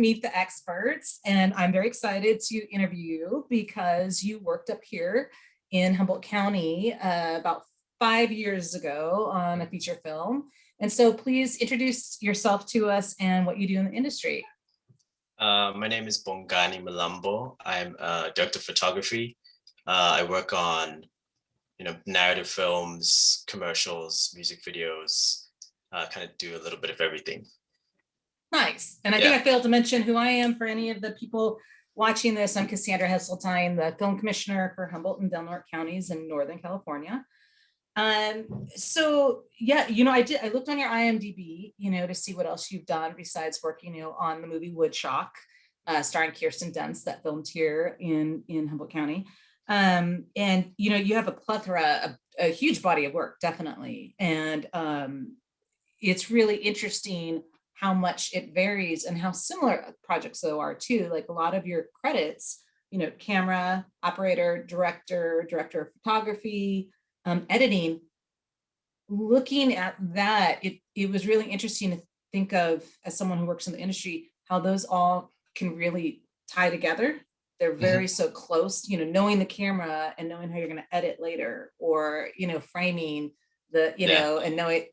Meet the Experts, and I'm very excited to interview you because you worked up here in Humboldt County about 5 years ago on a feature film. And so please introduce yourself to us and what you do in the industry. My name is Bongani Mlambo. I'm a director of photography. I work on, narrative films, commercials, music videos, kind of do a little bit of everything. Nice. And I think I failed to mention who I am for any of the people watching this. I'm Cassandra Hesseltine, the film commissioner for Humboldt and Del Norte counties in Northern California. So yeah, I looked on your IMDb, to see what else you've done besides working, on the movie Woodstock, starring Kirsten Dunst that filmed here in Humboldt County. And you have a plethora, a huge body of work, definitely. And it's really interesting how much it varies and how similar projects though are too. Like a lot of your credits, camera operator, director of photography, editing. Looking at that, it was really interesting to think of, as someone who works in the industry, how those all can really tie together. They're very so close, knowing the camera and knowing how you're going to edit later, or framing the and know it.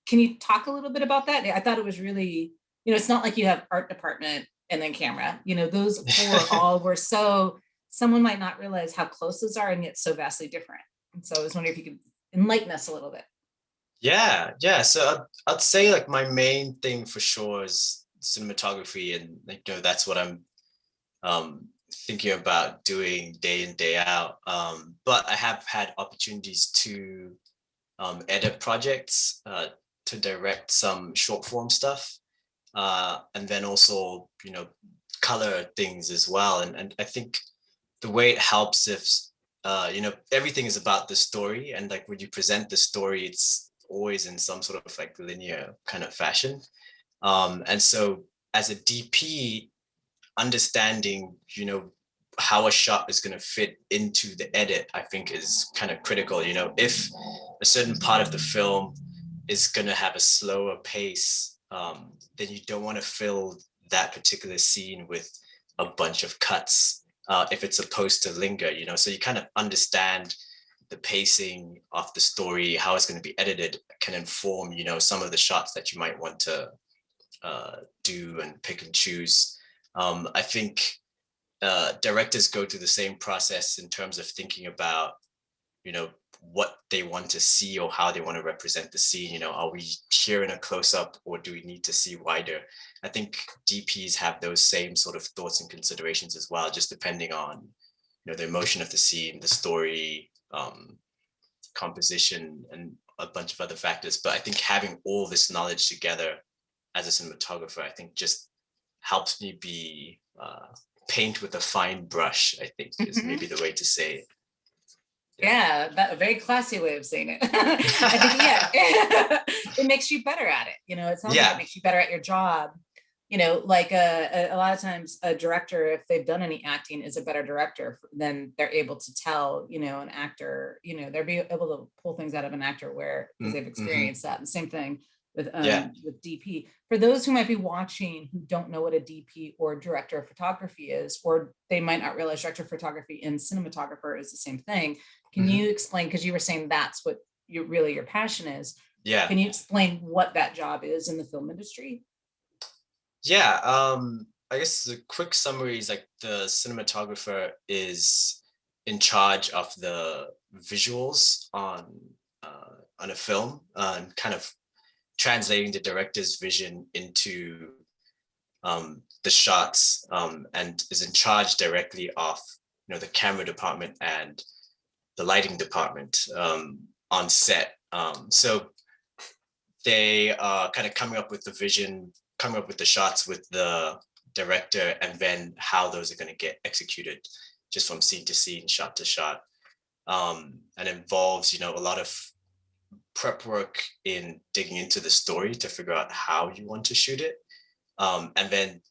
Can you talk a little bit about that? I thought it was really, it's not like you have art department and then camera, those four all were so, someone might not realize how close those are and yet so vastly different. And so I was wondering if you could enlighten us a little bit. Yeah. So I'd say like my main thing for sure is cinematography, and that's what I'm thinking about doing day in, day out. But I have had opportunities to edit projects, to direct some short form stuff, and then also color things as well. And I think the way it helps if everything is about the story, and like when you present the story, it's always in some sort of like linear kind of fashion. And so as a DP, understanding how a shot is going to fit into the edit, I think is kind of critical. If a certain part of the film is going to have a slower pace, then you don't want to fill that particular scene with a bunch of cuts if it's supposed to linger, so you kind of understand the pacing of the story, how it's going to be edited can inform, some of the shots that you might want to do and pick and choose. I think directors go through the same process in terms of thinking about, what they want to see or how they want to represent the scene. Are we here in a close-up, or do we need to see wider? I think DPs have those same sort of thoughts and considerations as well, just depending on, the emotion of the scene, the story, composition, and a bunch of other factors. But I think having all this knowledge together as a cinematographer, I think just helps me be paint with a fine brush, I think is maybe the way to say it. Yeah, that a very classy way of saying it. I think, it makes you better at it. It sounds like it makes you better at your job. Like a lot of times a director, if they've done any acting, is a better director, then they're able to tell, an actor, they're able to pull things out of an actor because they've experienced that. And same thing with DP. For those who might be watching who don't know what a DP or director of photography is, or they might not realize director of photography and cinematographer is the same thing. Can you explain, because you were saying that's what your passion is. Yeah. Can you explain what that job is in the film industry? Yeah. I guess the quick summary is like the cinematographer is in charge of the visuals on a film, and kind of translating the director's vision into the shots, and is in charge directly of the camera department and the lighting department on set. So they are kind of coming up with the vision, coming up with the shots with the director, and then how those are going to get executed just from scene to scene, shot to shot. And involves, a lot of prep work in digging into the story to figure out how you want to shoot it. And then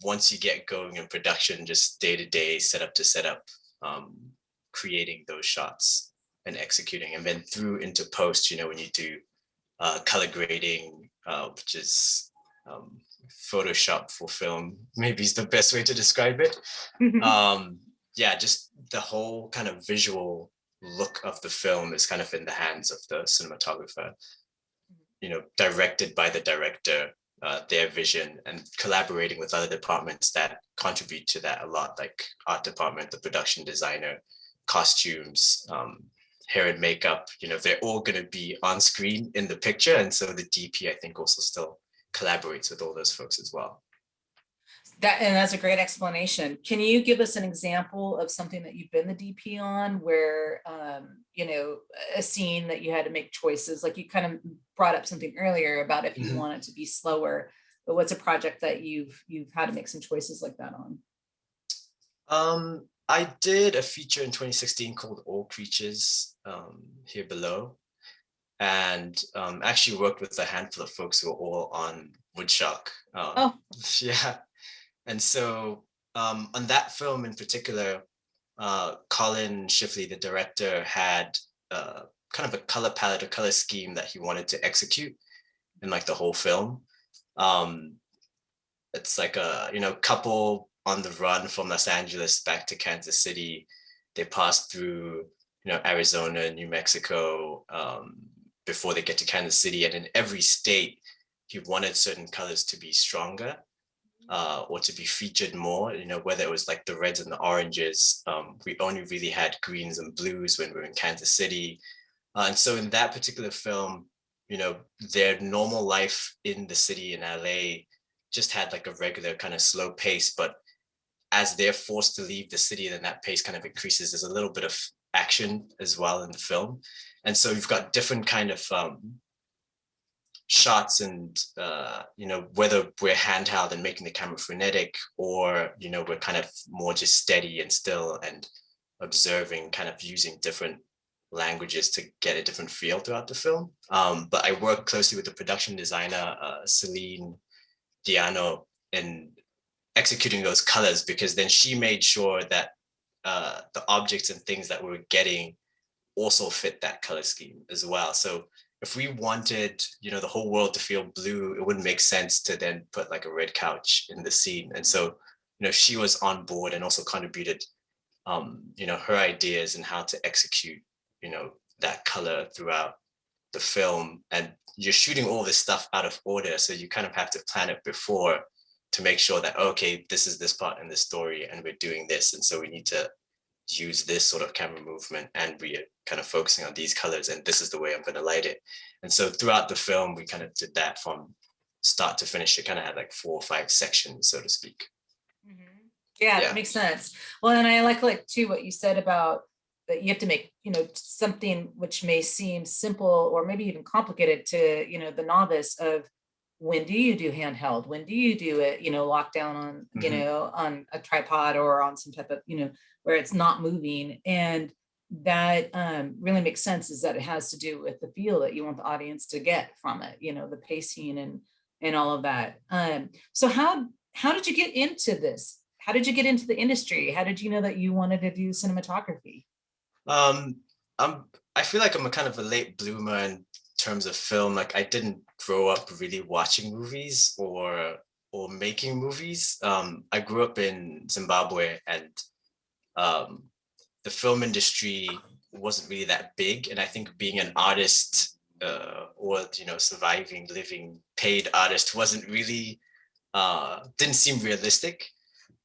once you get going in production, just day to day, setup to setup, creating those shots and executing, and then through into post, when you do color grading, which is Photoshop for film, maybe is the best way to describe it. Yeah, just the whole kind of visual look of the film is kind of in the hands of the cinematographer, directed by the director, their vision, and collaborating with other departments that contribute to that a lot, like art department, the production designer, costumes, hair and makeup. They're all going to be on screen in the picture, and so the DP, I think, also still collaborates with all those folks as well. That's a great explanation. Can you give us an example of something that you've been the DP on where, a scene that you had to make choices, like you kind of brought up something earlier about if you want it to be slower, but what's a project that you've had to make some choices like that on? I did a feature in 2016 called All Creatures, here below, and actually worked with a handful of folks who are all on woodshop. Oh. Yeah. And so on that film in particular, Colin Shifley, the director, had kind of a color palette, a color scheme that he wanted to execute in like the whole film. It's like a couple on the run from Los Angeles back to Kansas City. They pass through Arizona, New Mexico, before they get to Kansas City, and in every state he wanted certain colors to be stronger, or to be featured more, whether it was like the reds and the oranges. We only really had greens and blues when we were in Kansas City. And so in that particular film, their normal life in the city in LA just had like a regular kind of slow pace. But as they're forced to leave the city, then that pace kind of increases. There's a little bit of action as well in the film. And so you've got different kind of shots, and whether we're handheld and making the camera frenetic, or we're kind of more just steady and still and observing, kind of using different languages to get a different feel throughout the film. But I work closely with the production designer, Celine Diano, in executing those colors, because then she made sure that the objects and things that we were getting also fit that color scheme as well. So if we wanted, the whole world to feel blue, it wouldn't make sense to then put like a red couch in the scene. And so, she was on board and also contributed, her ideas and how to execute, that color throughout the film. And you're shooting all this stuff out of order, so you kind of have to plan it before to make sure that, okay, this is this part in the story and we're doing this, and so we need to use this sort of camera movement, and we're kind of focusing on these colors, and this is the way I'm going to light it. And so throughout the film, we kind of did that from start to finish. It kind of had like 4 or 5 sections, so to speak. Yeah, that makes sense. Well, and I like too what you said about that you have to make, something which may seem simple or maybe even complicated to, the novice, of when do you do handheld? When do you do it, locked down on, on a tripod or on some type of, where it's not moving. And that really makes sense, is that it has to do with the feel that you want the audience to get from it, the pacing and all of that. So how did you get into this? How did you get into the industry? How did you know that you wanted to do cinematography? I feel like I'm a kind of a late bloomer in terms of film. Like, I didn't grow up really watching movies or making movies. I grew up in Zimbabwe, and the film industry wasn't really that big. And I think being an artist, or surviving, living, paid artist wasn't really didn't seem realistic.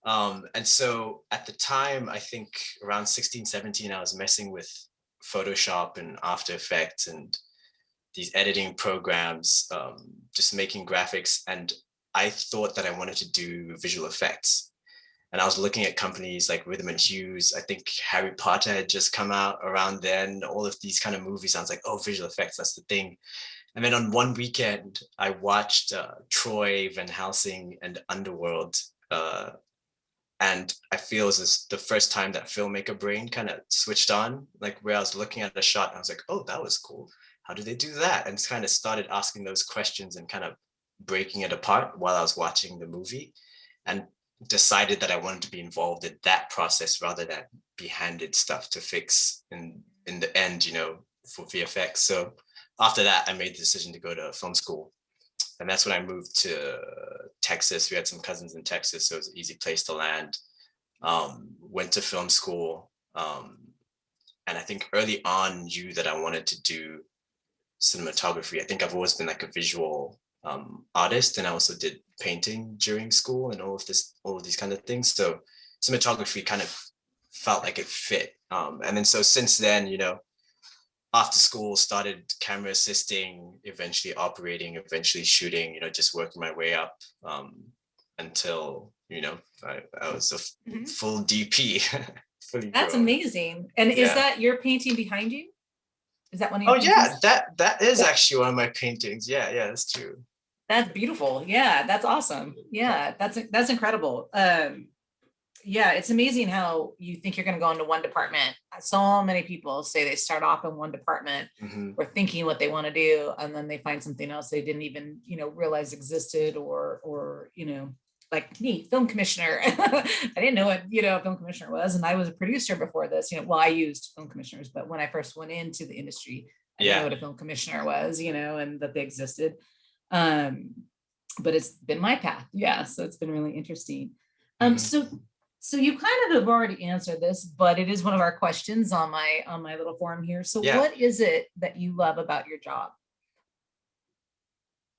And so at the time, I think around 16, 17, I was messing with Photoshop and After Effects and these editing programs, just making graphics. And I thought that I wanted to do visual effects. And I was looking at companies like Rhythm and Hues. I think Harry Potter had just come out around then, all of these kind of movies. I was like, oh, visual effects, that's the thing. And then on one weekend, I watched Troy, Van Helsing, and Underworld. And I feel this is the first time that filmmaker brain kind of switched on, like where I was looking at a shot and I was like, oh, that was cool. How do they do that? And kind of started asking those questions and kind of breaking it apart while I was watching the movie, and decided that I wanted to be involved in that process rather than be handed stuff to fix in the end, for VFX. So after that, I made the decision to go to film school. And that's when I moved to Texas. We had some cousins in Texas, so it was an easy place to land. Went to film school. And I think early on knew that I wanted to do cinematography. I think I've always been like a visual artist, and I also did painting during school and all of these kind of things. So cinematography kind of felt like it fit. And then so since then, after school started camera assisting, eventually operating, eventually shooting, just working my way up until, I was a Mhm. full DP, fully That's grown. amazing. And is Yeah. that your painting behind you? Is that one of Oh your yeah, paintings? that is actually one of my paintings. Yeah, that's true. That's beautiful. Yeah, that's awesome. Yeah, that's incredible. Yeah, it's amazing how you think you're going to go into one department. So many people say they start off in one department Mm-hmm. or thinking what they want to do, and then they find something else they didn't even, realize existed, or like me, film commissioner. I didn't know what, a film commissioner was, and I was a producer before this. Well, I used film commissioners, but when I first went into the industry, I didn't know Yeah. what a film commissioner was, and that they existed. Um, but it's been my path. Yeah, so it's been really interesting. Um, Mm-hmm. so so you kind of have already answered this, but it is one of our questions on my little form here. So Yeah. what is it that you love about your job?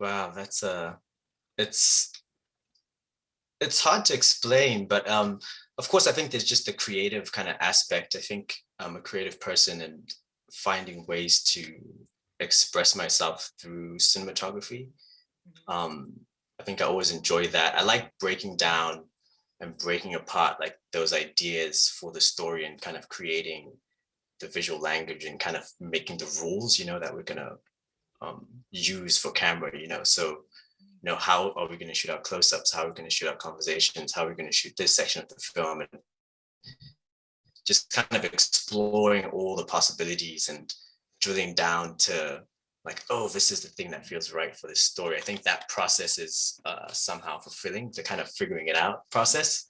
Wow, it's it's hard to explain, but of course I think there's just the creative kind of aspect. I think I'm a creative person, and finding ways to express myself through cinematography. Um, I think I always enjoy that. I like breaking down and breaking apart like those ideas for the story and kind of creating the visual language and kind of making the rules, that we're gonna use for camera, So, how are we going to shoot our close-ups? How are we going to shoot our conversations? How are we going to shoot this section of the film? And just kind of exploring all the possibilities and drilling down to like, oh, this is the thing that feels right for this story. I think that process is somehow fulfilling, the kind of figuring it out process.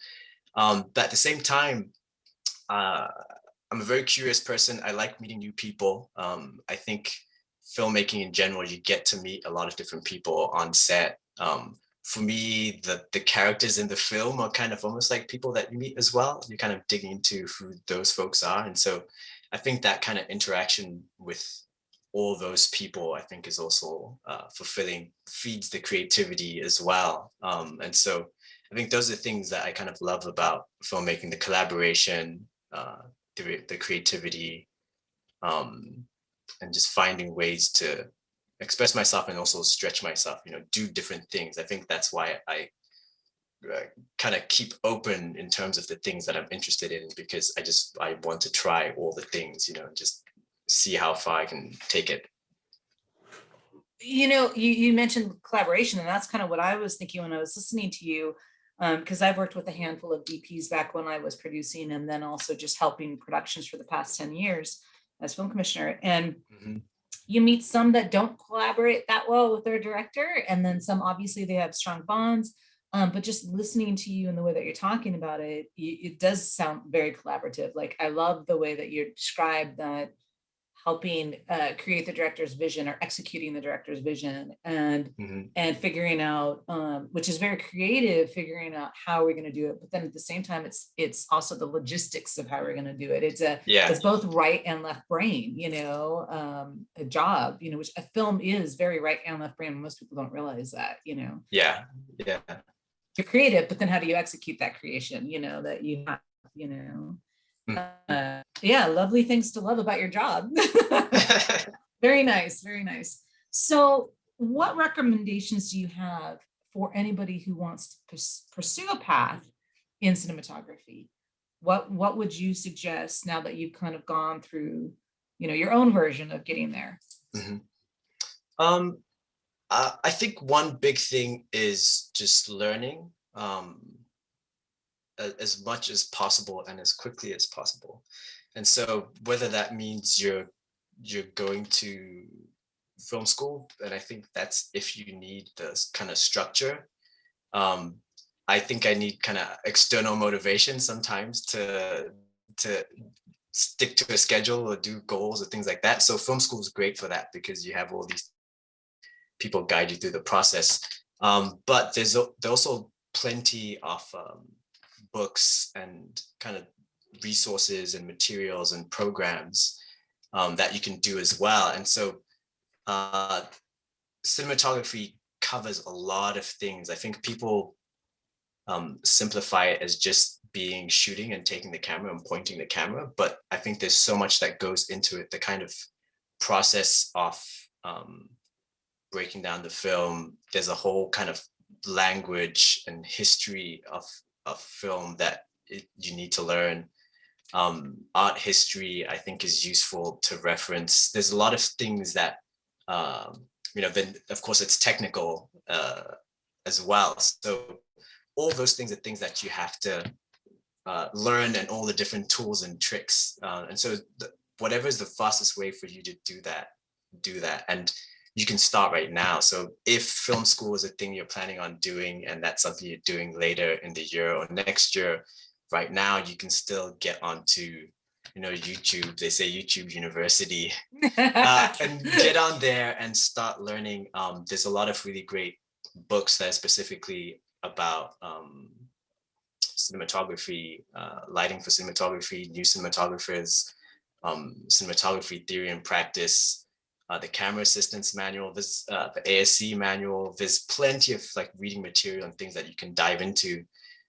But at the same time, uh, I'm a very curious person. I like meeting new people. I think filmmaking in general, you get to meet a lot of different people on set. For me, the characters in the film are kind of almost like people that you meet as well. You're kind of digging into who those folks are. And so I think that kind of interaction with all those people, I think, is also fulfilling, feeds the creativity as well. And so I think those are the things that I kind of love about filmmaking, the collaboration, the creativity, um, and just finding ways to express myself and also stretch myself, do different things. I think that's why I kind of keep open in terms of the things that I'm interested in, because I want to try all the things, just see how far I can take it. You mentioned collaboration, and that's kind of what I was thinking when I was listening to you, because I've worked with a handful of DPs back when I was producing, and then also just helping productions for the past 10 years as film commissioner. And Mm-hmm. you meet some that don't collaborate that well with their director, and then some obviously they have strong bonds. But just listening to you and the way that you're talking about it, it does sound very collaborative. Like I love the way that you describe that, helping create the director's vision or executing the director's vision, and Mm-hmm. and figuring out, which is very creative, figuring out how we're going to do it. But then at the same time, it's also the logistics of how we're going to do it. Yeah. It's both right and left brain, a job, which a film is very right and left brain. Most people don't realize that, Yeah. Yeah. you're creative, but then how do you execute that creation, that you have, Mm-hmm. yeah, lovely things to love about your job. Very nice, very nice. So what recommendations do you have for anybody who wants to pursue a path in cinematography? What would you suggest now that you've kind of gone through, your own version of getting there? Mm-hmm. Um, I think one big thing is just learning as much as possible and as quickly as possible. And so whether that means you're going to film school, and I think that's if you need the kind of structure. Um, I think I need kind of external motivation sometimes to stick to a schedule or do goals or things like that. So film school is great for that, because you have all these people guide you through the process. But there's also plenty of books and kind of resources and materials and programs that you can do as well. And so cinematography covers a lot of things. I think people simplify it as just being shooting and taking the camera and pointing the camera, but I think there's so much that goes into it. The kind of process of breaking down the film, there's a whole kind of language and history of film that you need to learn. Art history, I think, is useful to reference. There's a lot of things that, then of course it's technical as well. So all those things are things that you have to learn, and all the different tools and tricks. And so whatever is the fastest way for you to do that. And you can start right now. So if film school is a thing you're planning on doing, and that's something you're doing later in the year or next year, right now you can still get onto, YouTube. They say YouTube University, and get on there and start learning. There's a lot of really great books that are specifically about cinematography, lighting for cinematography, new cinematographers, cinematography theory and practice, the camera assistance manual, there's the ASC manual. There's plenty of like reading material and things that you can dive into,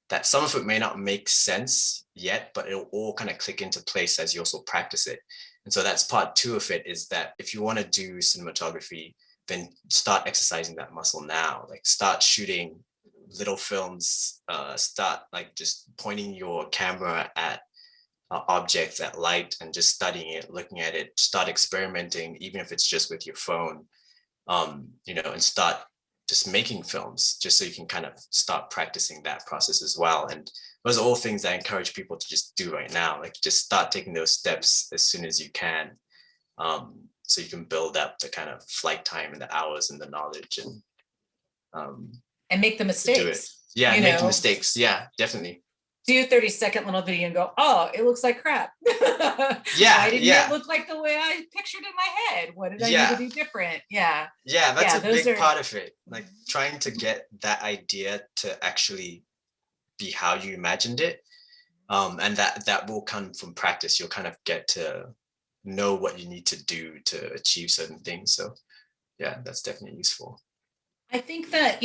that some of it may not make sense yet, but it'll all kind of click into place as you also practice it. And so that's part two of it, is that if you want to do cinematography, then start exercising that muscle now. Like start shooting little films, start like just pointing your camera at objects, at light, and just studying it, looking at it, start experimenting, even if it's just with your phone, and start just making films, just so you can kind of start practicing that process as well. And those are all things I encourage people to just do right now. Like just start taking those steps as soon as you can, so you can build up the kind of flight time and the hours and the knowledge, and make the mistakes. Yeah, make the mistakes. Yeah, definitely. Do a 30-second little video and go, oh, it looks like crap. Yeah. Why didn't it look like the way I pictured in my head? What did I need to do different? Yeah. Yeah, that's a big part of it. Like trying to get that idea to actually be how you imagined it. And that will come from practice. You'll kind of get to know what you need to do to achieve certain things. So yeah, that's definitely useful. I think that,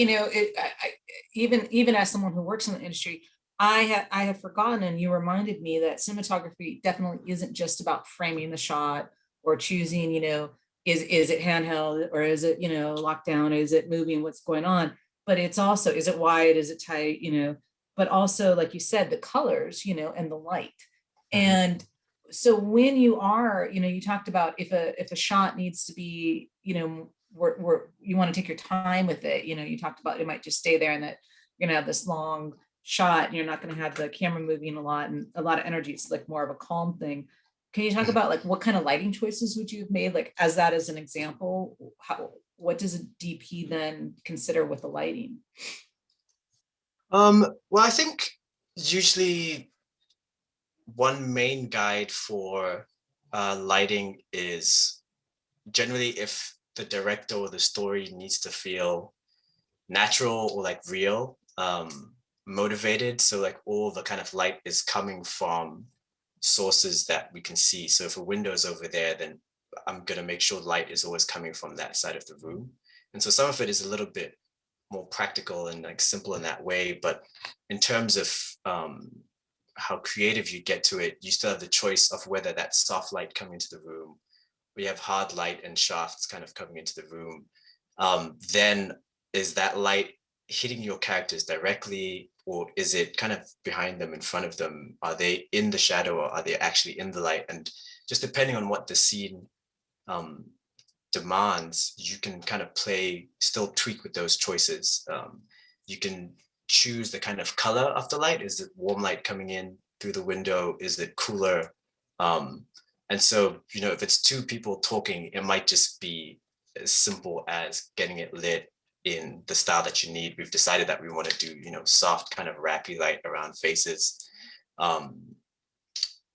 even as someone who works in the industry, I have forgotten, and you reminded me that cinematography definitely isn't just about framing the shot or choosing, is it handheld or is it, locked down? Is it moving? What's going on? But it's also, is it wide? Is it tight? But also, like you said, the colors, and the light. And so when you are, you talked about if a shot needs to be, where you want to take your time with it, you talked about it might just stay there, and that you're gonna have this long shot and you're not going to have the camera moving a lot and a lot of energy. It's like more of a calm thing. Can you talk about like what kind of lighting choices would you have made, like as that as an example? What does a DP then consider with the lighting? Well, I think usually one main guide for lighting is generally if the director or the story needs to feel natural or like real, motivated. So like all the kind of light is coming from sources that we can see. So if a window is over there, then I'm going to make sure light is always coming from that side of the room. And so some of it is a little bit more practical and like simple in that way. But in terms of how creative you get to it, you still have the choice of whether that's soft light coming into the room, we have hard light and shafts kind of coming into the room. Then is that light hitting your characters directly, or is it kind of behind them, in front of them? Are they in the shadow, or are they actually in the light? And just depending on what the scene demands, you can kind of still tweak with those choices. You can choose the kind of color of the light. Is it warm light coming in through the window? Is it cooler? And so, if it's two people talking, it might just be as simple as getting it lit in the style that you need. We've decided that we want to do, soft kind of rappy light around faces. And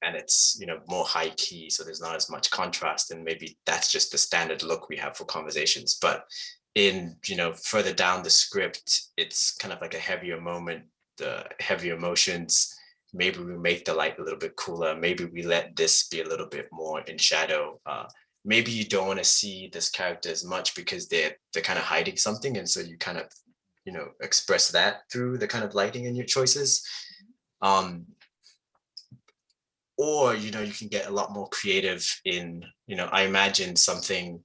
it's, more high key, so there's not as much contrast. And maybe that's just the standard look we have for conversations. But in, further down the script, it's kind of like a heavier moment, the heavier emotions. Maybe we make the light a little bit cooler. Maybe we let this be a little bit more in shadow. Maybe you don't want to see this character as much because they're kind of hiding something, and so you kind of express that through the kind of lighting in your choices. Or you can get a lot more creative in, I imagine something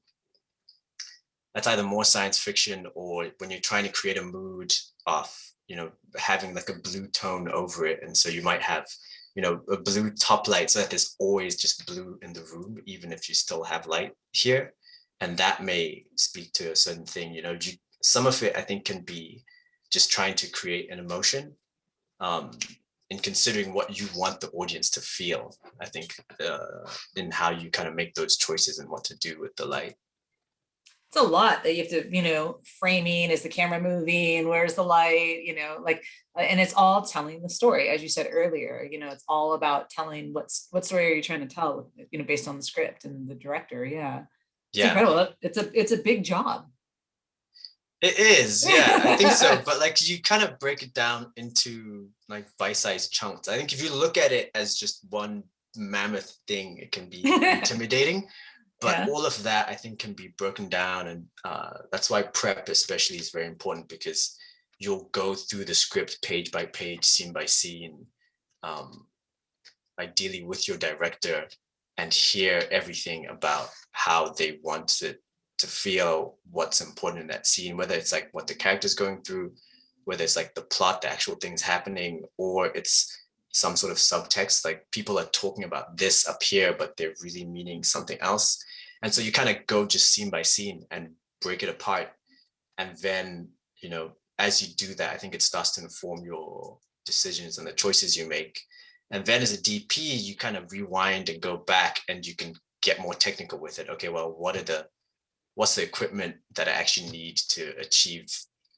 that's either more science fiction, or when you're trying to create a mood of having like a blue tone over it, and so you might have a blue top light so that there's always just blue in the room even if you still have light here, and that may speak to a certain thing. Some of it I think can be just trying to create an emotion, in considering what you want the audience to feel, I think, in how you kind of make those choices and what to do with the light. It's a lot that you have to, framing, is the camera moving, where's the light, like, and it's all telling the story, as you said earlier. It's all about telling what story are you trying to tell, based on the script and the director. Yeah, it's Yeah, incredible. It's a big job. it is. Yeah, I think so. But like, you kind of break it down into like bite-sized chunks. I think if you look at it as just one mammoth thing, it can be intimidating. But Yeah. all of that I think can be broken down, and that's why prep especially is very important, because you'll go through the script page by page, scene by scene, um, ideally with your director, and hear everything about how they want it to feel, what's important in that scene, whether it's like what the character's going through, whether it's like the plot, the actual things happening, or it's some sort of subtext, like people are talking about this up here but they're really meaning something else. And so you kind of go just scene by scene and break it apart, and then as you do that, I think it starts to inform your decisions and the choices you make. And then as a DP, you kind of rewind and go back, and you can get more technical with it. Okay, well, what's the equipment that I actually need to achieve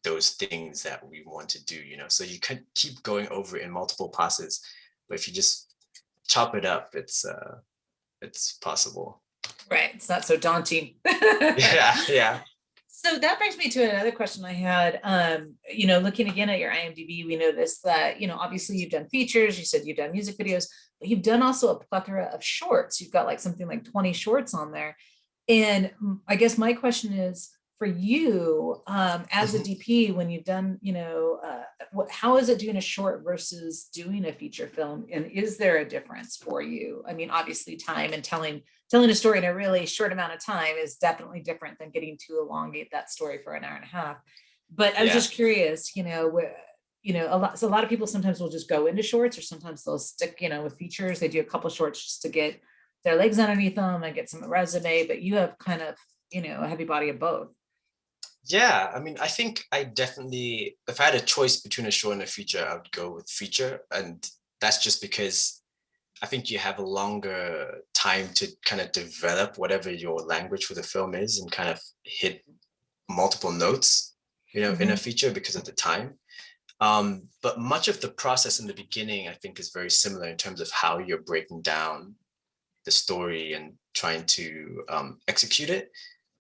those things that we want to do? So you can keep going over it in multiple passes, but if you just chop it up, it's possible. Right. It's not so daunting. Yeah, yeah. So that brings me to another question I had. Looking again at your IMDb, we noticed that, obviously you've done features, you said you've done music videos, but you've done also a plethora of shorts. You've got like something like 20 shorts on there. And I guess my question is, for you, as a DP, when you've done, how is it doing a short versus doing a feature film? And is there a difference for you? I mean, obviously time and telling a story in a really short amount of time is definitely different than getting to elongate that story for an hour and a half. But I was Yeah. just curious, a lot of people sometimes will just go into shorts, or sometimes they'll stick, with features. They do a couple shorts just to get their legs underneath them and get some resume, but you have kind of, a heavy body of both. Yeah, I mean, I think I definitely, if I had a choice between a short and a feature, I would go with feature. And that's just because I think you have a longer time to kind of develop whatever your language for the film is, and kind of hit multiple notes, in a feature, because of the time. But much of the process in the beginning, I think, is very similar in terms of how you're breaking down the story and trying to execute it.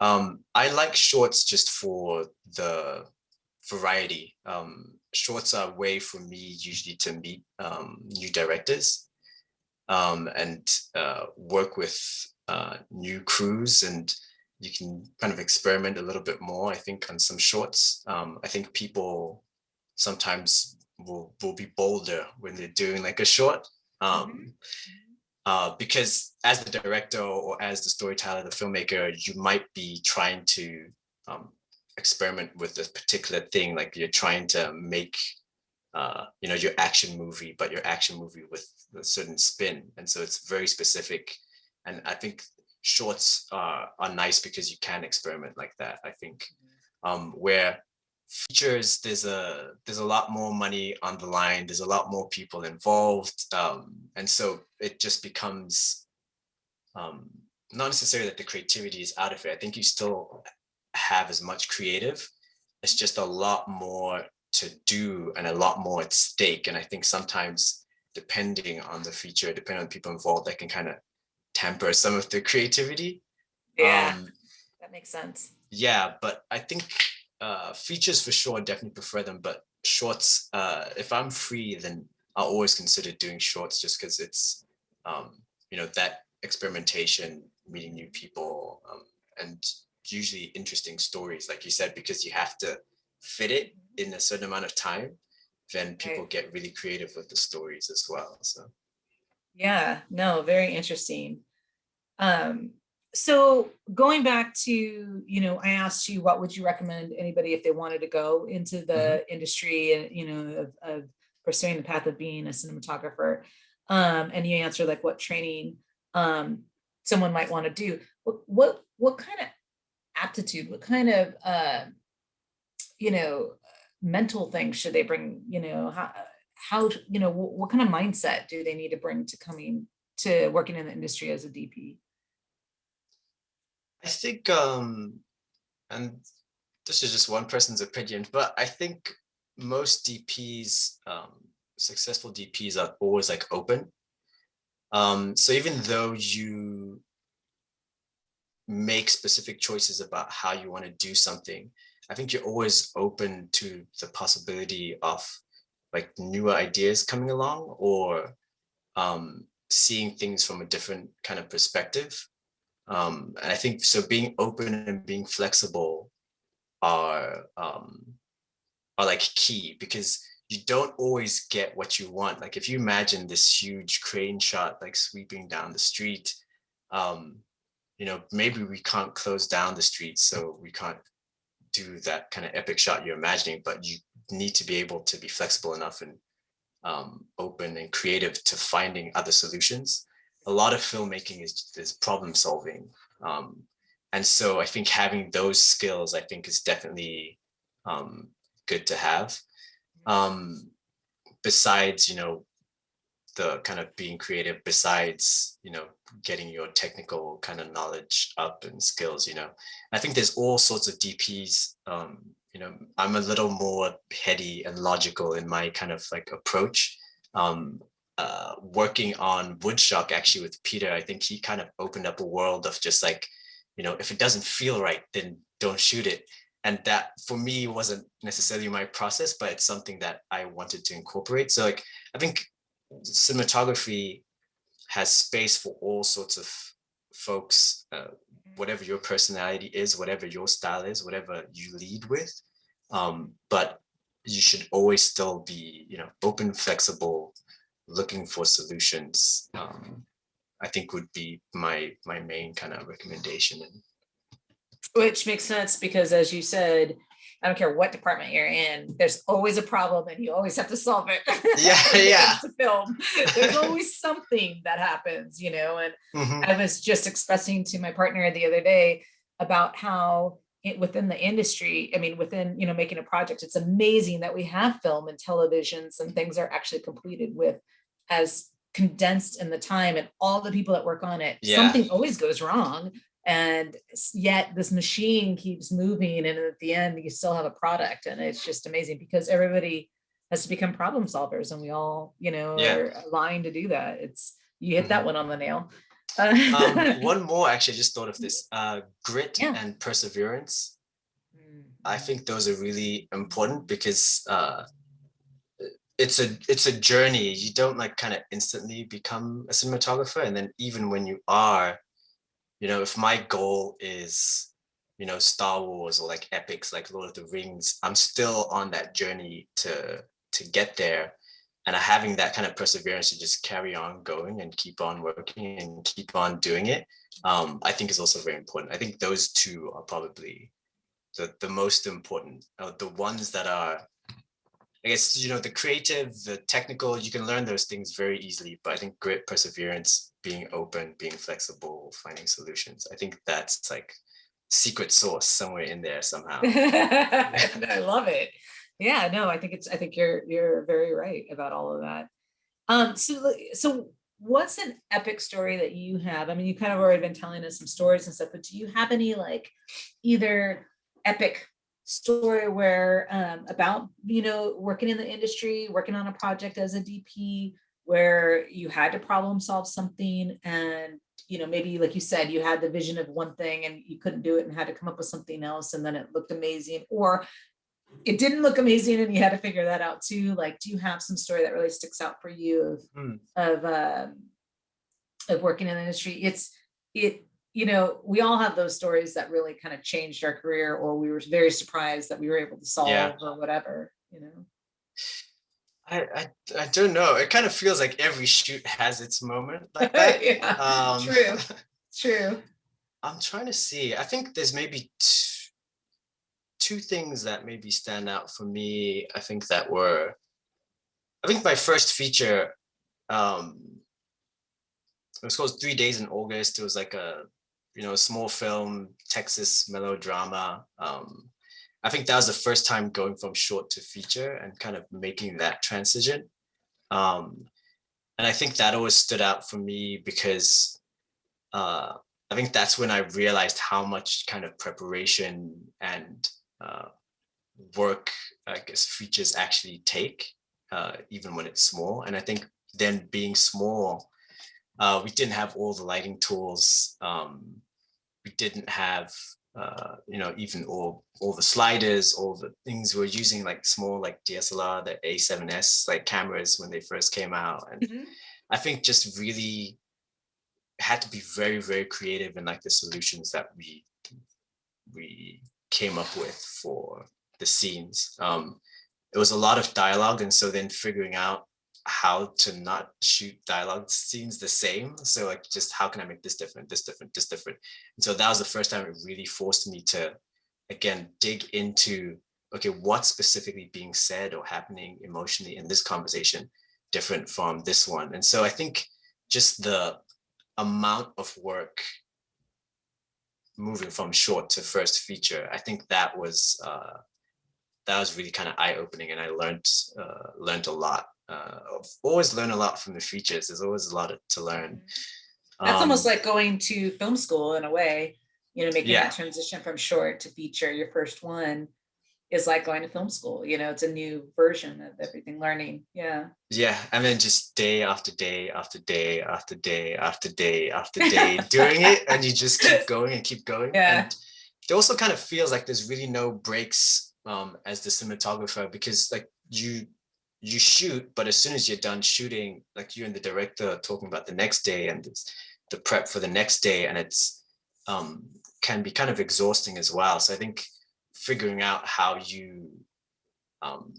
I like shorts just for the variety. Shorts are a way for me usually to meet new directors, and work with new crews, and you can kind of experiment a little bit more, I think, on some shorts. I think people sometimes will be bolder when they're doing like a short. Because as the director or as the storyteller, the filmmaker, you might be trying to experiment with a particular thing, like you're trying to make your action movie, but your action movie with a certain spin, and so it's very specific. And I think shorts are nice because you can experiment like that, I think. Where features, there's a lot more money on the line, there's a lot more people involved, and so it just becomes not necessarily that the creativity is out of it. I think you still have as much creative, it's just a lot more to do and a lot more at stake. And I think sometimes, depending on the feature, depending on the people involved, that can kind of temper some of the creativity. Yeah, that makes sense. yeah, but I think features for sure definitely prefer them, but shorts, if I'm free, then I'll always consider doing shorts just because it's that experimentation, meeting new people, and usually interesting stories, like you said, because you have to fit it in a certain amount of time, then people Right. get really creative with the stories as well. So Yeah, no, very interesting. Um, so going back to, I asked you, what would you recommend anybody if they wanted to go into mhm. the industry and, of pursuing the path of being a cinematographer? And you answered like what training someone might want to do. What kind of aptitude, what kind of you know, mental things should they bring, how, what kind of mindset do they need to bring to coming to working in the industry as a DP? I think and this is just one person's opinion, but I think most DPs, successful DPs, are always like open. So even though you make specific choices about how you want to do something, I think you're always open to the possibility of like newer ideas coming along, or seeing things from a different kind of perspective. And I think so being open and being flexible are like key, because you don't always get what you want. Like if you imagine this huge crane shot like sweeping down the street, um, maybe we can't close down the street, so we can't do that kind of epic shot you're imagining, but you need to be able to be flexible enough and open and creative to finding other solutions. A lot of filmmaking is problem solving. Um, and so I think having those skills, I think, is definitely um, good to have. Um, Besides, the kind of being creative, besides, getting your technical kind of knowledge up and skills, I think there's all sorts of DPs. I'm a little more heady and logical in my kind of like approach. Um, Working on Woodshock actually with Peter, I think he kind of opened up a world of just like, if it doesn't feel right, then don't shoot it. And that for me wasn't necessarily my process, but it's something that I wanted to incorporate. So like, I think cinematography has space for all sorts of folks, whatever your personality is, whatever your style is, whatever you lead with. But you should always still be, open, flexible, looking for solutions. I think would be my main kind of recommendation. And Which makes sense because, as you said, I don't care what department you're in, there's always a problem and you always have to solve it. yeah, When it yeah. comes to film, there's always something that happens, and Mm-hmm. I was just expressing to my partner the other day about how within the industry, I mean, within, making a project, it's amazing that we have film and televisions and things are actually completed with as condensed in the time, and all the people that work on it, Yeah. something always goes wrong, and yet this machine keeps moving, and at the end you still have a product, and it's just amazing because everybody has to become problem solvers, and we all, Yeah. are aligned to do that. It's, you hit that Mm-hmm. one on the nail. One more, actually, I just thought of this. Grit Yeah. and perseverance. I Mhm. think those are really important because it's a journey. You don't like kind of instantly become a cinematographer, and then even when you are, if my goal is, Star Wars or like epics like Lord of the Rings, I'm still on that journey to get there. And having that kind of perseverance to just carry on going and keep on working and keep on doing it, I think is also very important. I think those two are probably the most important, the ones that are, I guess, the creative, the technical, you can learn those things very easily. But I think grit, perseverance, being open, being flexible, finding solutions, I think that's like secret sauce somewhere in there somehow. Yeah. I love it. Yeah, no, I think you're very right about all of that. So what's an epic story that you have? I mean, you kind of already been telling us some stories and stuff, but do you have any like either epic story where about, working in the industry, working on a project as a DP, where you had to problem solve something and you know, maybe like you said, you had the vision of one thing and you couldn't do it and had to come up with something else, and then it looked amazing, or it didn't look amazing and you had to figure that out too. Like, do you have some story that really sticks out for you Mm. of of working in the industry? It you know, we all have those stories that really kind of changed our career, or we were very surprised that we were able to Yeah. solve or whatever, you know. I don't know. It kind of feels like every shoot has its moment like that. Yeah, Um, true, true. I'm trying to see. I think there's maybe two things that maybe stand out for me. I think my first feature, um, it was called 3 Days in August. It was like a, a small film, Texas melodrama. I think that was the first time going from short to feature and kind of making that transition. Um, and I think that always stood out for me because uh, I think that's when I realized how much kind of preparation and uh, work, I guess, features actually take, even when it's small. And I think then being small, we didn't have all the lighting tools. We didn't have, even all the sliders, all the things we're using, like small, like DSLR, the A7S, like cameras when they first came out. And Mhm. I think just really had to be very, very creative in like the solutions that we came up with for the scenes. It was a lot of dialogue, and so then figuring out how to not shoot dialogue scenes the same. So like, just how can I make this different, this different, this different? And so that was the first time it really forced me to, again, dig into, okay, what's specifically being said or happening emotionally in this conversation different from this one? And so I think just the amount of work moving from short to first feature, I think that was really kind of eye opening, and I learned a lot. I've always learn a lot from the features. There's always a lot to learn. That's almost Um, like going to film school in a way, you know, making that yeah, transition from short to feature. Your first one is like going to film school, you know, it's a new version of everything learning. Yeah. yeah, and then just day after day after day after day after day after day doing it, and you just keep going and keep going. Yeah. And it also kind of feels like there's really no breaks, as the cinematographer, because like you shoot, but as soon as you're done shooting, like you and the director are talking about the next day, and it's the prep for the next day, and it's can be kind of exhausting as well. So I think figuring out how you um,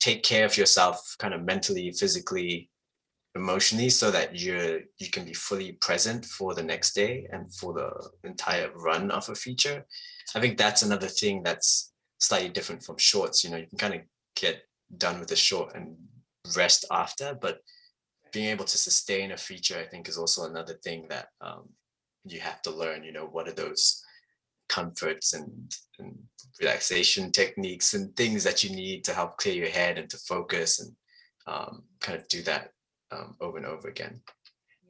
take care of yourself kind of mentally, physically, emotionally, so that you can be fully present for the next day and for the entire run of a feature. I think that's another thing that's slightly different from shorts. You can kind of get done with a short and rest after, but being able to sustain a feature, I think, is also another thing that you have to learn. What are those comforts and relaxation techniques and things that you need to help clear your head and to focus and kind of do that over and over again.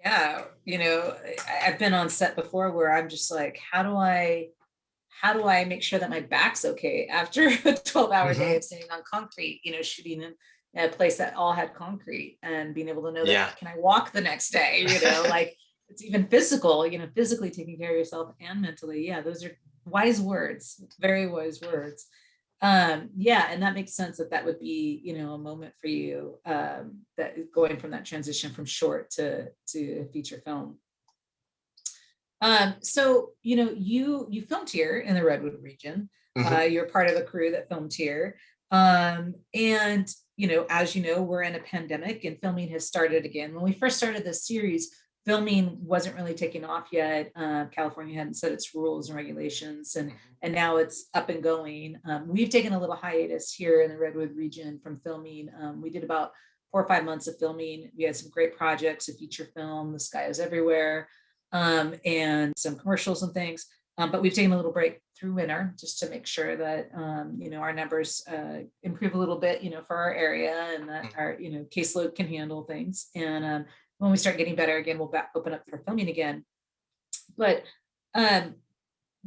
Yeah, you know, I've been on set before where I'm just like, how do I make sure that my back's okay after a 12-hour day Mm-hmm. of sitting on concrete, you know, shooting in a place that all had concrete, and being able to know that, Yeah. can I walk the next day, you know, like it's even physical, you know, physically taking care of yourself and mentally. Yeah, those are wise words, very wise words. Yeah, and that makes sense that that would be, you know, a moment for you, that going from that transition from short to feature film. So you know, you filmed here in the Redwood region. Mm-hmm. You're part of a crew that filmed here. And you know, as you know, we're in a pandemic and filming has started again. When we first started this series, filming wasn't really taking off yet. California hadn't set its rules and regulations, and now it's up and going. We've taken a little hiatus here in the Redwood region from filming. We did about 4 or 5 months of filming. We had some great projects, a feature film, The Sky is Everywhere, and some commercials and things. But we've taken a little break through winter just to make sure that, you know, our numbers improve a little bit, you know, for our area, and that our, you know, caseload can handle things. And when we start getting better again, we'll open up for filming again. But um,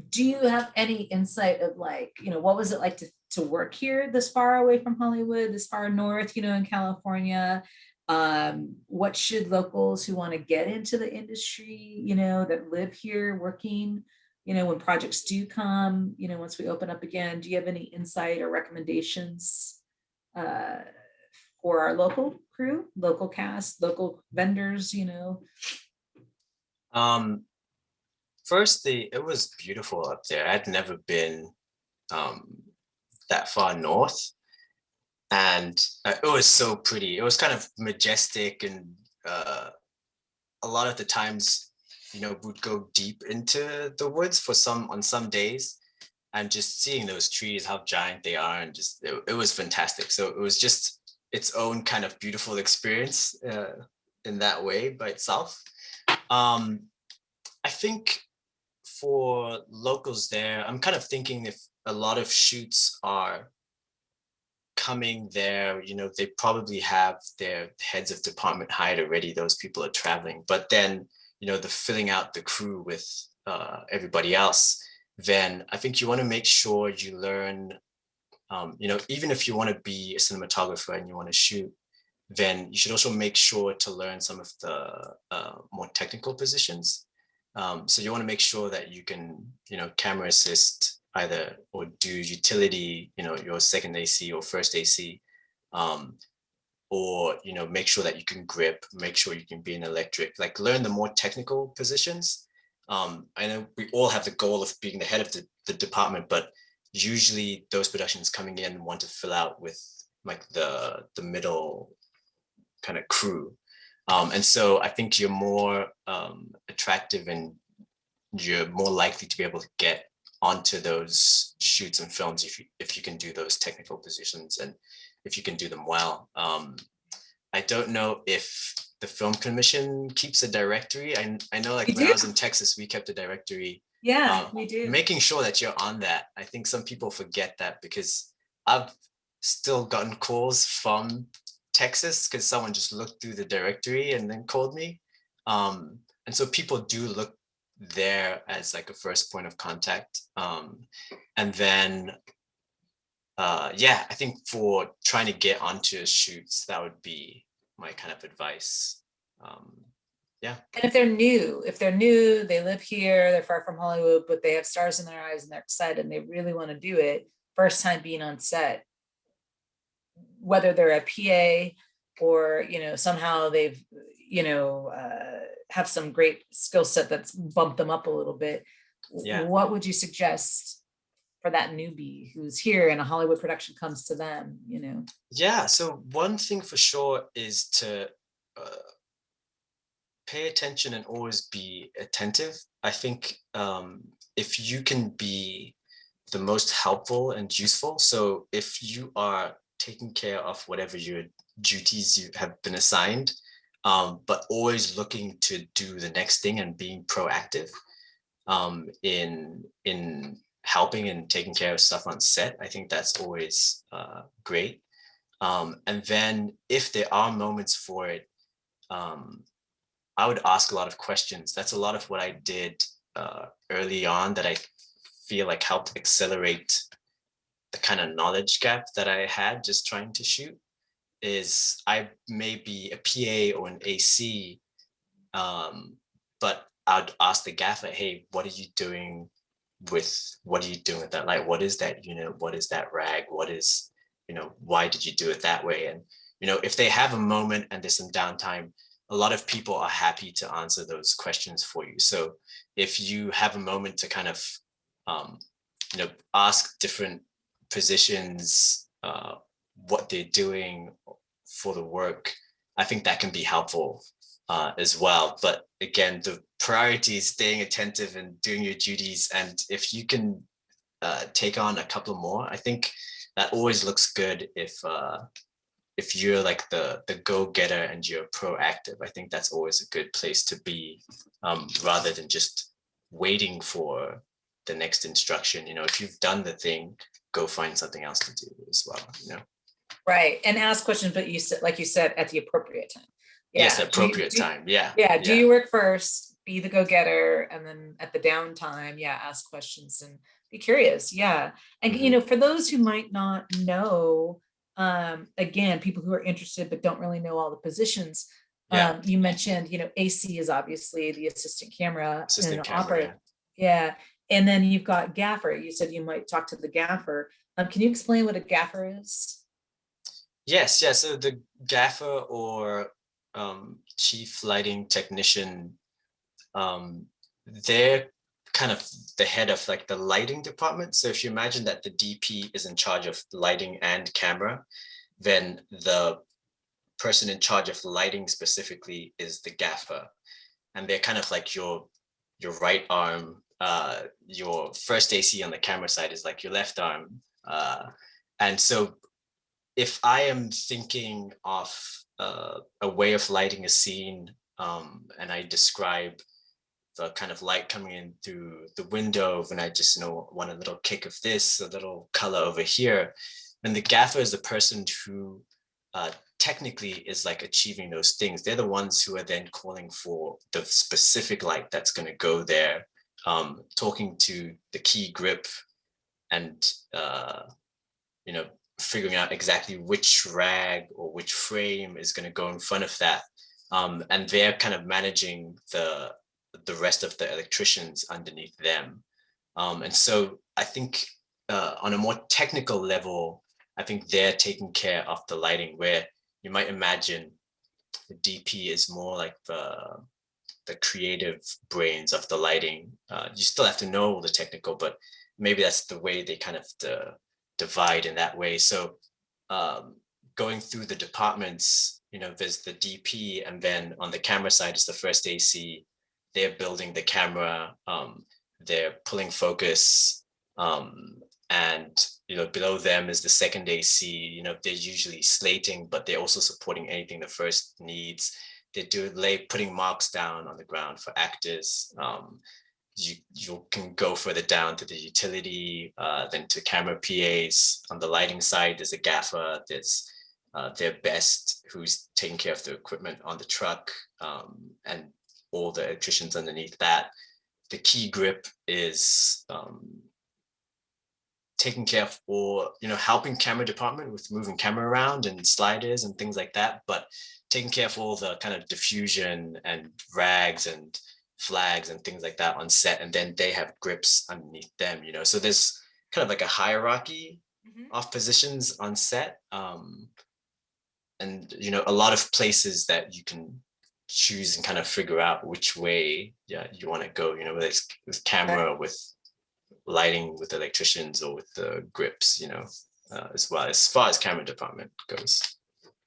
do you have any insight of, like, you know, what was it like to work here this far away from Hollywood, this far north, you know, in California? What should locals who want to get into the industry, you know, that live here working, you know, when projects do come, you know, once we open up again, do you have any insight or recommendations uh, for our local crew, local cast, local vendors, you know? Um, Firstly, it was beautiful up there. I'd never been um, that far north, and it was so pretty. It was kind of majestic, and a lot of the times, would go deep into the woods for some on some days, and just seeing those trees, how giant they are, and just it was fantastic. So it was just its own kind of beautiful experience in that way by itself. Um, I think for locals there, I'm kind of thinking if a lot of shoots are coming there, they probably have their heads of department hired already. Those people are traveling, but then, the filling out the crew with everybody else, then I think you want to make sure you learn, even if you want to be a cinematographer and you want to shoot, then you should also make sure to learn some of the more technical positions. So you want to make sure that you can, camera assist either or do utility, your second AC or first AC, or make sure that you can grip, make sure you can be an electric, like learn the more technical positions. I know we all have the goal of being the head of the department, but usually those productions coming in want to fill out with like the middle kind of crew. And so I think you're more attractive and you're more likely to be able to get onto those shoots and films if you can do those technical positions and if you can do them well. I don't know if the film commission keeps a directory. I know We like when I do. was in Texas, we kept a directory. Yeah, we do. Making sure that you're on that. I think some people forget that because I've still gotten calls from Texas because someone just looked through the directory and then called me. And so people do look there as like a first point of contact. And then, yeah, I think for trying to get onto shoots, that would be my kind of advice. Yeah. And if they're new, they live here, they're far from Hollywood, but they have stars in their eyes and they're excited and they really want to do it, first time being on set, whether they're a PA or, you know, somehow they've, you know, have some great skill set that's bumped them up a little bit. Yeah. What would you suggest for that newbie who's here and a Hollywood production comes to them, you know? Yeah. So one thing for sure is to pay attention and always be attentive. I think if you can be the most helpful and useful, so if you are taking care of whatever your duties you have been assigned, but always looking to do the next thing and being proactive in helping and taking care of stuff on set, I think that's always great. And then if there are moments for it, um, I would ask a lot of questions. That's a lot of what I did early on that I feel like helped accelerate the kind of knowledge gap that I had just trying to shoot. Is I may be a PA or an AC, but I'd ask the gaffer, hey, what are you doing with that light? What is that unit? What is that rag? What is, why did you do it that way? And, if they have a moment and there's some downtime, a lot of people are happy to answer those questions for you. So if you have a moment to kind of, ask different positions, what they're doing for the work, I think that can be helpful as well. But again, the priority is staying attentive and doing your duties. And if you can take on a couple more, I think that always looks good if you're like the go-getter and you're proactive. I think that's always a good place to be, rather than just waiting for the next instruction. If you've done the thing, go find something else to do as well. Right. And ask questions, but you said, like you said, at the appropriate time. Yes, Yeah. appropriate time. Yeah. Yeah. Do Yeah. your work first, be the go-getter, and then at the downtime, yeah, ask questions and be curious. Yeah. And, you Mhm. know, for those who might not know, again, people who are interested but don't really know all the positions. Yeah, You mentioned, AC is obviously the assistant camera and assistant camera. operator. Yeah. Yeah. And then you've got gaffer. You said you might talk to the gaffer. Can you explain what a gaffer is? Yes, yeah. So the gaffer or chief lighting technician, um, they're kind of the head of like the lighting department. So if you imagine that the DP is in charge of lighting and camera, then the person in charge of lighting specifically is the gaffer, and they're kind of like your right arm. Your first AC on the camera side is like your left arm, and so if I am thinking of a way of lighting a scene, and I describe the kind of light coming in through the window, and I just want a little kick of this, a little color over here, then the gaffer is the person who technically is like achieving those things. They're the ones who are then calling for the specific light that's going to go there, talking to the key grip, and you know, figuring out exactly which rag or which frame is going to go in front of that. And they're kind of managing the rest of the electricians underneath them. And so I think on a more technical level, I think they're taking care of the lighting, where you might imagine the DP is more like the creative brains of the lighting. You still have to know the technical, but maybe that's the way they kind of divide in that way. So um, going through the departments, there's the DP, and then on the camera side is the first AC. They're building the camera, they're pulling focus, and below them is the second AC. They're usually slating, but they're also supporting anything the first needs. They do putting marks down on the ground for actors. You can go further down to the utility, then to camera PAs. On the lighting side, there's a gaffer, there's their best, who's taking care of the equipment on the truck, and all the electricians underneath that. The key grip is taking care of, or helping camera department with moving camera around and sliders and things like that, but taking care of all the kind of diffusion and rags and flags and things like that on set. And then they have grips underneath them, so there's kind of like a hierarchy of positions on set, and a lot of places that you can choose and kind of figure out which way you want to go, whether it's with camera, with lighting, with electricians, or with the grips, as well, as far as camera department goes.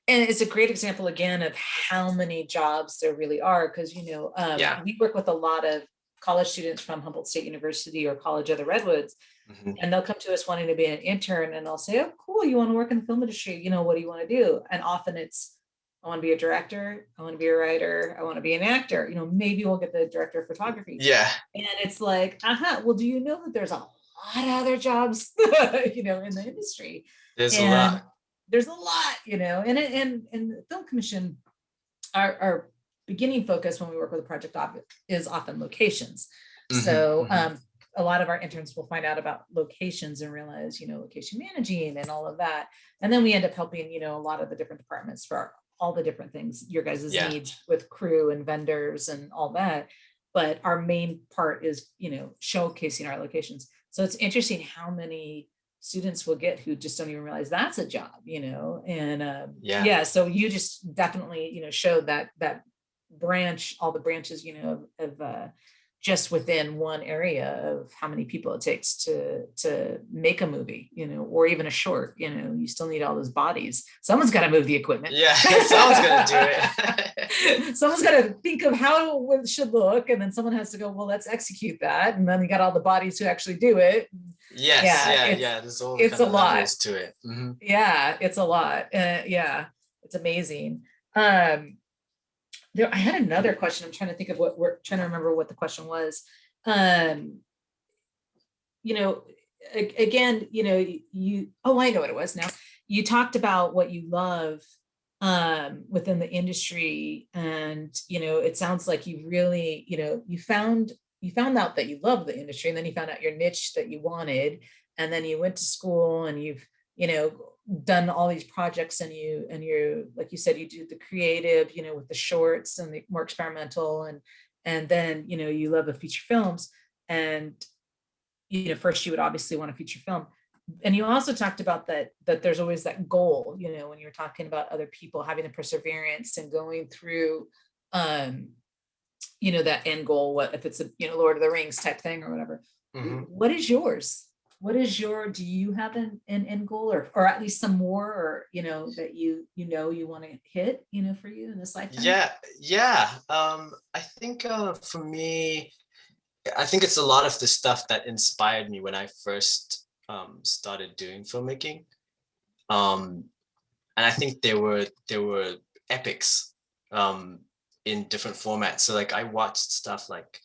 And it's a great example again of how many jobs there really are, because Yeah. we work with a lot of college students from Humboldt State University or College of the Redwoods, and they'll come to us wanting to be an intern, and I'll say, oh cool, you want to work in the film industry, what do you want to do? And often it's, I want to be a director, I want to be a writer, I want to be an actor, maybe we'll get the director of photography. Yeah. And it's like, well, do you know that there's a lot of other jobs in the industry? There's a lot. There's a lot, and the film commission, our beginning focus when we work with a project is often locations. So a lot of our interns will find out about locations and realize, location managing and all of that. And then we end up helping, a lot of the different departments for all the different things, your guys' needs with crew and vendors and all that. But our main part is, showcasing our locations. So it's interesting how many students will get who just don't even realize that's a job, and so you just definitely, showed that branch, all the branches, of just within one area of how many people it takes to make a movie, or even a short, you still need all those bodies. Someone's got to move the equipment. Yeah, someone's gonna do it. Someone's got to think of how it should look, and then someone has to go, well, let's execute that, and then you got all the bodies who actually do it. Yes, there's all it's a lot to it. Yeah, it's a lot. It's amazing. I had another question. I'm trying to think of what we're trying to remember what the question was. Again, I know what it was now. You talked about what you love within the industry, and it sounds like you really, you found out that you love the industry, and then you found out your niche that you wanted, and then you went to school, and you've done all these projects, and you like you said, you do the creative, with the shorts and the more experimental, and then you love the feature films, and first you would obviously want a feature film. And you also talked about that there's always that goal, when you're talking about other people having the perseverance and going through um that end goal, what if it's a Lord of the Rings type thing or whatever. Mhm. What is yours? Do you have an end goal, or at least some more, or that you want to hit, for you in this lifetime? Yeah. I think for me, I think it's a lot of the stuff that inspired me when I first started doing filmmaking. Um, and I think there were epics um, in different formats. So like I watched stuff like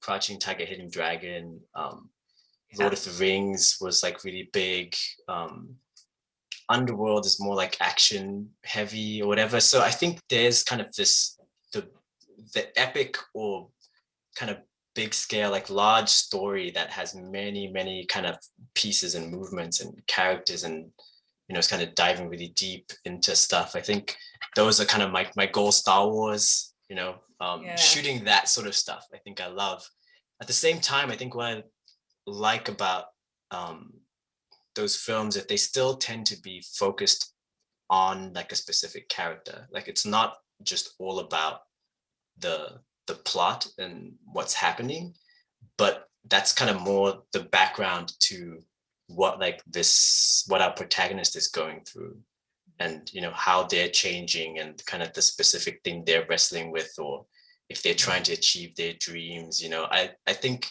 Crouching Tiger, Hidden Dragon, Lord Yeah. of the Rings was like really big. Um, Underworld is more like action heavy or whatever. So I think there's kind of the the epic or kind of big scale, like large story that has many kind of pieces and movements and characters, and it's kind of diving really deep into stuff. I think those are kind of my goal. Star Wars, Yeah. shooting that sort of stuff, I think I love. At the same time, I think what I like about um, those films that they still tend to be focused on like a specific character. Like it's not just all about the plot and what's happening, but that's kind of more the background to what our protagonist is going through, and how they're changing, and kind of the specific thing they're wrestling with, or if they're trying to achieve their dreams. I think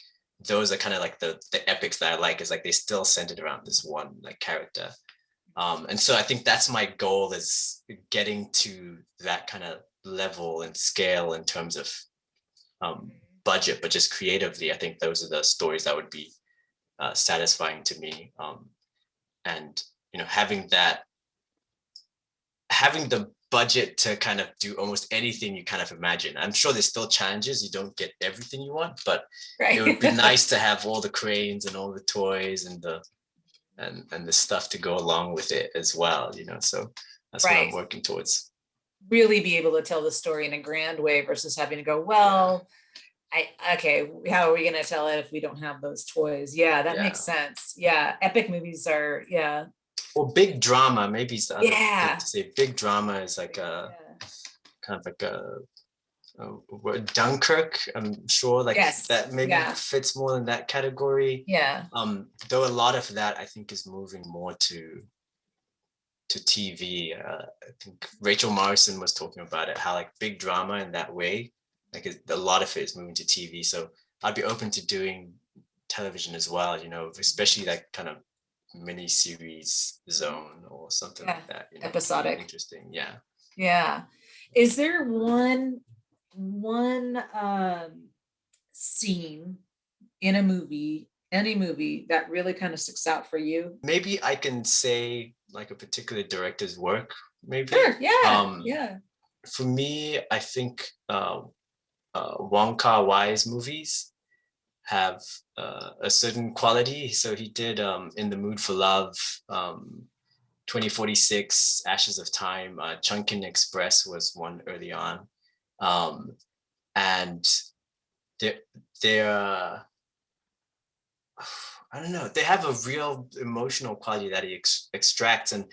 those are kind of like the epics that I like, is like they still centered around this one like character. And so I think that's my goal, is getting to that kind of level and scale in terms of um, budget, but just creatively. I think those are the stories that would be satisfying to me. And having the budget to kind of do almost anything you kind of imagine. I'm sure there's still challenges. You don't get everything you want, but it would be Right. nice to have all the cranes and all the toys and the stuff to go along with it as well. So that's what I'm Right. working towards. Really be able to tell the story in a grand way versus having to go, Yeah, well, okay, how are we going to tell it if we don't have those toys? Yeah, that makes yeah. sense. Yeah, epic movies are, yeah. Or big drama, maybe is the other thing Yeah. to say. Big drama is like a Yeah. kind of like Dunkirk. I'm sure like Yes. that maybe Yeah. fits more in that category. Yeah. Though a lot of that I think is moving more to TV. I think Rachel Morrison was talking about it, how like big drama in that way, like a lot of it is moving to TV. So I'd be open to doing television as well, especially that kind of mini series zone or something Yeah. like that, would be Episodic. interesting. Yeah. Yeah. Is there one scene in a movie, any movie, that really kind of sticks out for you? Maybe I can say like a particular director's work, maybe. Sure. Yeah. Um, Yeah. for me, I think Wong Kar-wai's movies have a certain quality. So he did In the Mood for Love, 2046, Ashes of Time, Chungking Express was one early on. Um, and they're, they're I don't know, they have a real emotional quality that he extracts. And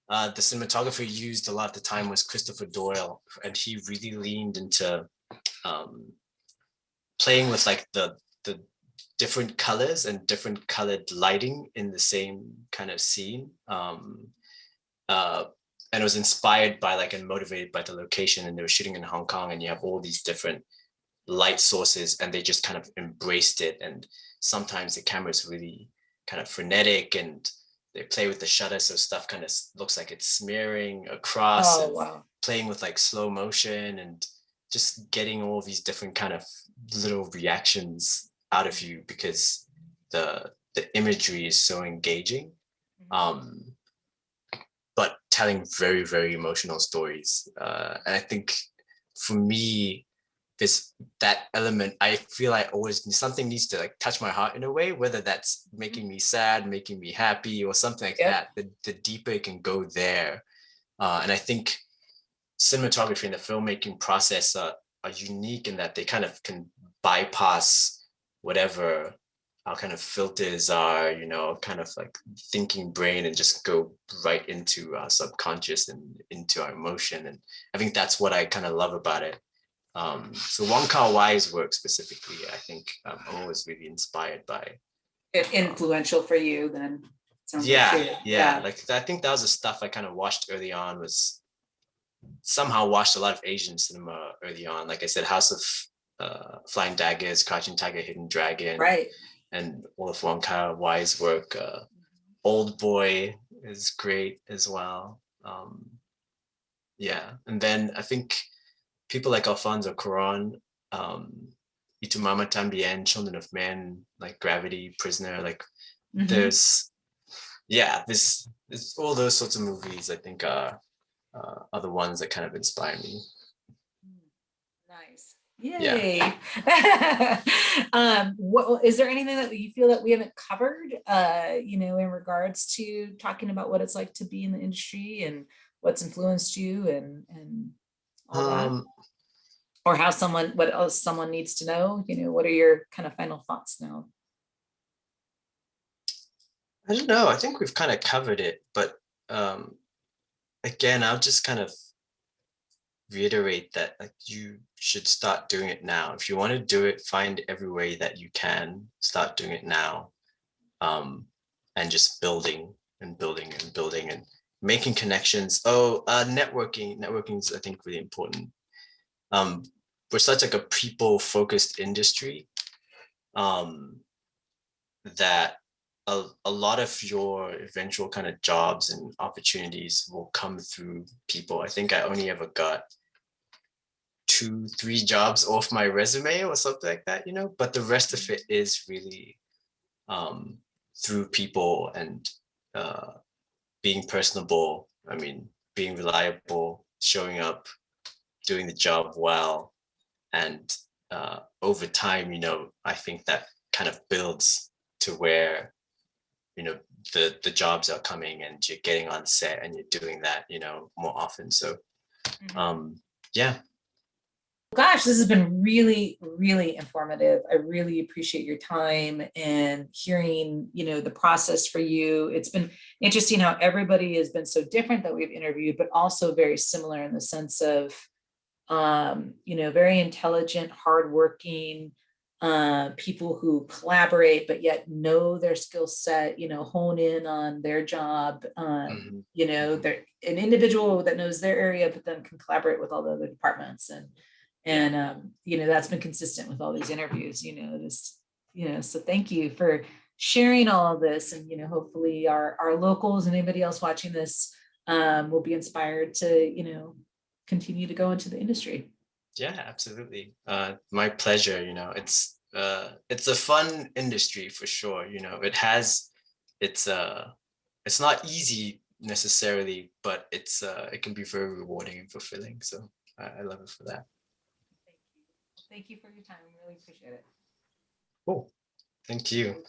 the cinematographer used a lot of the time was Christopher Doyle, and he really leaned into um, playing with like the different colors and different colored lighting in the same kind of scene. Uh, and it was inspired by like and motivated by the location. And they were shooting in Hong Kong, and you have all these different light sources, and they just kind of embraced it. And sometimes the camera is really kind of frenetic, and they play with the shutter, so stuff kind of looks like it's smearing across, Oh, and wow. playing with like slow motion, and just getting all these different kind of little reactions out of you, because the imagery is so engaging, um but telling very emotional stories. And I think for me, there's that element. I feel like always something needs to like touch my heart in a way, whether that's making me sad, making me happy, or something like Yep. that. The deeper it can go there. And I think cinematography and the filmmaking process are unique in that they kind of can bypass whatever our kind of filters are, kind of like thinking brain, and just go right into our subconscious and into our emotion. And I think that's what I kind of love about it. So Wong Kar-wai's work specifically, I think I'm always really inspired by. Influential for you then, sounds like Yeah, too. yeah. Like I think that was the stuff I kind of watched early on. Was somehow watched a lot of Asian cinema early on. Like I said, House of Flying Daggers, Crouching Tiger, Hidden Dragon, Right. and all of Wong Kar-wai's work. Old Boy is great as well. Yeah, and then I think people like Alfonso Cuarón, um, Itu Mama Tambien, Children of Men, like Gravity, Prisoner, like Mhm. there's yeah, this all those sorts of movies I think are the ones that kind of inspire me. Nice. Yeah. Yay. What is there anything that you feel that we haven't covered, in regards to talking about what it's like to be in the industry and what's influenced you and all that? Um, Or what else someone needs to know? What are your kind of final thoughts now? I don't know. I think we've kind of covered it, but um, again, I'll just kind of reiterate that like you should start doing it now. If you want to do it, find every way that you can start doing it now, um, and just building and building and building and making connections. Oh, networking. Networking is I think really important. Um, we're such like a people-focused industry, um, that a lot of your eventual kind of jobs and opportunities will come through people. I think I only ever got 2, 3 jobs off my resume or something like that, but the rest of it is really um, through people and uh, being personable. I mean, being reliable, showing up, doing the job well. And over time, I think that kind of builds to where you know the jobs are coming and you're getting on set and you're doing that more often. So Mhm. um yeah. Gosh, this has been really, really informative. I really appreciate your time and hearing, the process for you. It's been interesting how everybody has been so different that we've interviewed, but also very similar in the sense of, very intelligent, hardworking, people who collaborate, but yet know their skill set, hone in on their job. Mhm, mhm. They're an individual that knows their area, but then can collaborate with all the other departments. Yeah, That's been consistent with all these interviews, so thank you for sharing all of this. And, hopefully our locals and anybody else watching this will be inspired to, continue to go into the industry. yeah, absolutely. My pleasure. It's a fun industry for sure. It's not easy necessarily, but it can be very rewarding and fulfilling. So I love it for that. Thank you. Thank you for your time. We really appreciate it. Cool. Thank you.